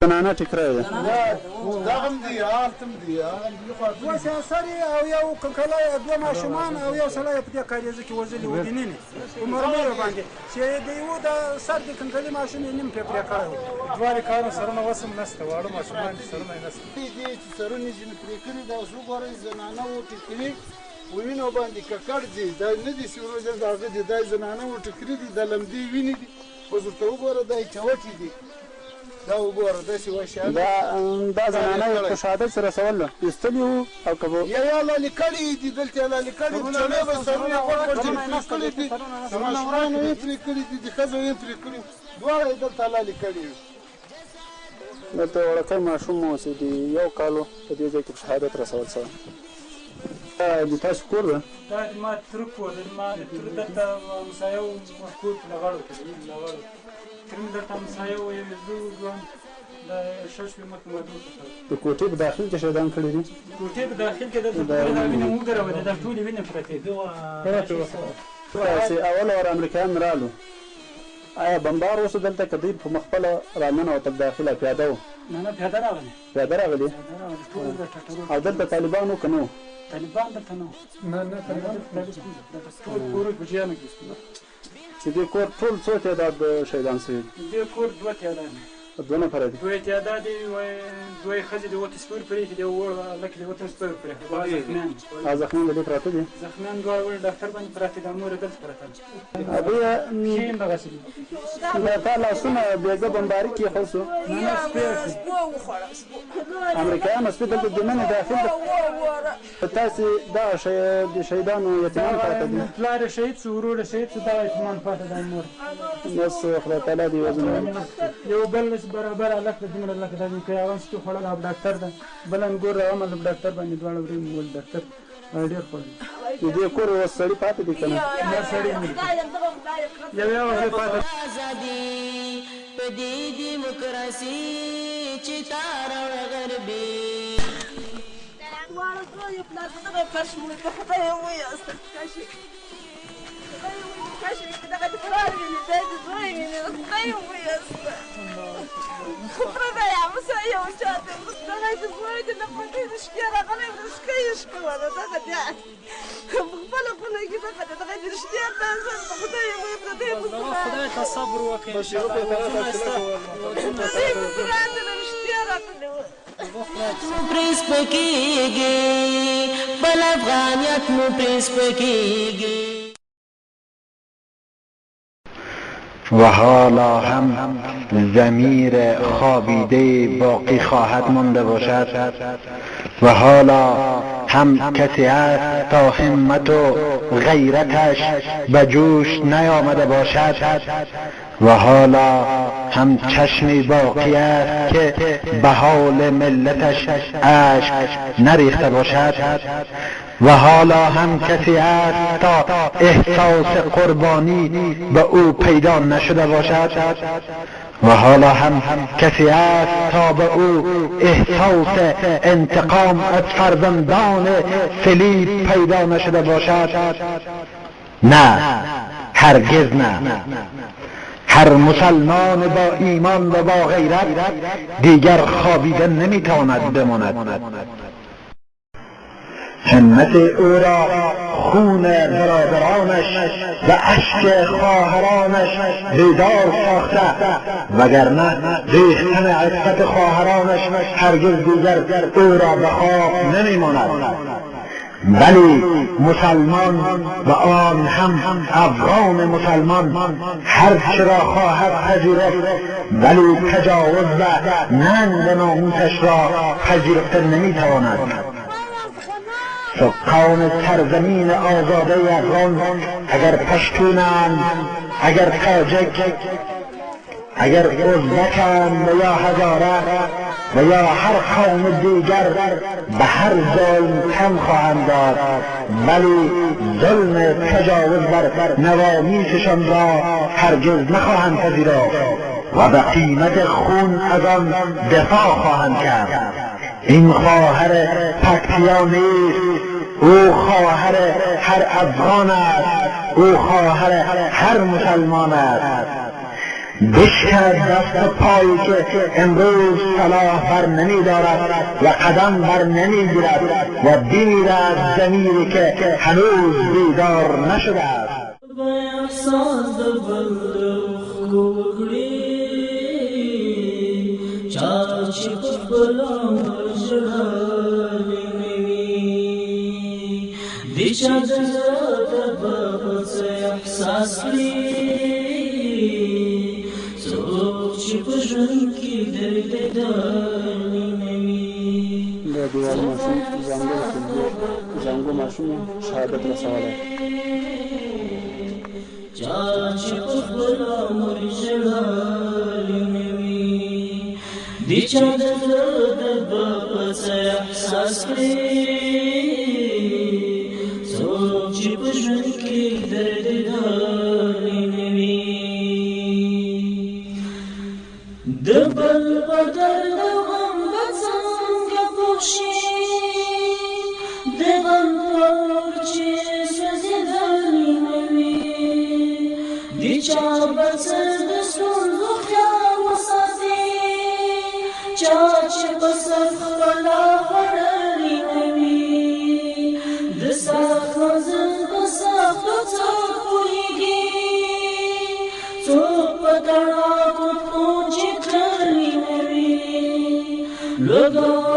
زنانه ټیکری ده دغه هم دي هلته هم دي دوه سرې او یو ککلی دوه ماشومان او یو سړی په دې کاریزه کې وژلي وو دننه په مرمیو باندې چې د یوه د سر د کنکلي ماشوم یې نیم پرې کړی وو دواړې کارونه سرونه اوس هم نشته واړه ماشومان دي سرونه یې نشته دې چې سرونه یې ځینې پرې کړي دا اوس وګورئ زنانه وو ټیکري په وینو باندې ککړ دي دا نه دي سیورو د هغه دي دا زنانه وو ټیکري دي د لمدې وینې دي اوس ورته وګوره دا یې چوټې دي دا وګوره داسې وشیان دا زنانه یې په شهادت سره رسول ایستلي وو او که یا لالې کړي دي دلته یې لالې کړي دي چڼې به سرونه غوړ غوړ ځینې پرې کړي دي د ماشومانو یې پرې کړي دي د ښځو یې پرې کړي دواړه یې دلته لالې کړي وي دلته وړکی ماشوم اوسېدي یو کالو په دې ځای کې په شهادت رسول شوی د تاسو کور ده دا ما تره کور دی ما د تره دلته همسایه و کور په لغړو کې دی لغړو تره مې دلته همسایه و یو زه ځوان د شل شپې مخکې واده وکړ د کوټې په داخل کې شهیدان کړي دي کوټې په داخل کې دلته دا وینې ودرولې دا ټولې وینې پرتې دي اول ور امریکایان رالو آیا بمبار اوس دلته که دوی په خپله راننوتل داخله پیاده وو نه پیاده راغلي پیاده راغلي او دلته طالبان وو که نه وو طالبان دلته نه نه طالبان ټول کور په جیانو کې چې دې کور ټول څو تعداد شهیدان شوي دې کور دوه تعداد دوه نفره دي دوه تعداد دي دوه ښځې د اوته سپور پرې دي یو وړ هلک د اوته سپور پرې زخمیان او زخمیان دلې پراته دي زخمیان دواړه وړ ډاکټر باندې پراته دي مور یې دلته پراته دي هغوی هم دغسې دي د تا لاسونه بېګه بمباري کېښود شو امریکایانو سپي دلته دننه داخل په تاسې دغه د شهیدانو یتیمان پاته دي پلار یې شهید شو ورور یې شهید شو دغه یتیمان پاته دی مور بس خدای تعالی دې وزن یو بل برابر هلک د دومره لکه دا که هغه سپي خوړل او ډاکټر ده بل انګور راومل ډاکټر باندې دواړه ورې مول ډاکټر ډېر خوړل د دې کور اوس سړي پاتې دي که نه نه سړي نه یو یو سړی پاته په دې دیموکراسي چې تاره غربي دواړه زوی یې پلار دغه فرش مړ په خدای یې ویاست کاشي چې دغه د پلار ویني دی د زوی ویني خدای یې ویاست خدای یې همسایه یو چاته دغه د زوی د نفقې د شپې راغلی د شپې یې شپه وه دغه دی په خپله خونه کې دغه د رښتیا تاسو په خدای یې ویې پردی خدای ته صبر وکړئ رښتیا راغلی وه پرې سپکېږي بل افغانیت مو پرې سپکېږي و حالا هم ضمیر خوابیده باقی خواهد مانده باشد و حالا هم کسی است تا همت و غیرتش به جوش نیامده باشد و حالا هم چشمی باقی است که به حال ملتش اشک نریخته باشد و حالا هم کسی است تا احساس قربانی به او پیدا نشده باشد و حالا هم کسی است تا به او احساس انتقام از فرزندان صلیب پیدا نشده باشد. نه، هرگز نه. هر مسلمان با ایمان و با غیرت دیگر خوابیده نمیتواند بماند. همت او را خون برادرانش و اشک خواهرانش بیدار ساخته، وگرنه ریختن عفت خواهرانش هرگز دیگر او را به خواب نمیماند. ولی مسلمان و آن هم افغان مسلمان هرچه را خواهد پذیرفت، ولی تجاوز و ننگ ناموسش را پذیرفته نمیتواند. سکان سرزمین آزاده افغان اگر پشتونند، اگر تاجک، اگر ازبکند و یا هزاره و یا هر قوم دیگر به هر ظلم تن خواهند داد، ولی ظلم تجاوز بر نوامیسشان را هرگز نخواهند پذیرفت و به قیمت خون از آن دفاع خواهند کرد. این خواهر پکتیا نیست، او خواهر هر افغان است، او خواهر هر مسلمان است. بشکر دست پایی که امروز صلاح بر نمی دارد و قدم بر نمی گیرد و بمیرد ضمیری که هنوز بیدار نشده است. د دیوال ماشوم زنګو ماشوم شهادت رسولی دی چا د په احساس کړي څوک چې په ژوند کې درد داري نه وي د بل په درد غم به څنګه پوه شي د غم پر چې سوځېدلی نه وي د چا به څه د ستونزو خیال وساتي چا چې په سر خپله خوړلي نه وي د سخت منزل په سختو څوک پوهېږي څوک په تړاکو پونجې تللی نه وي لږه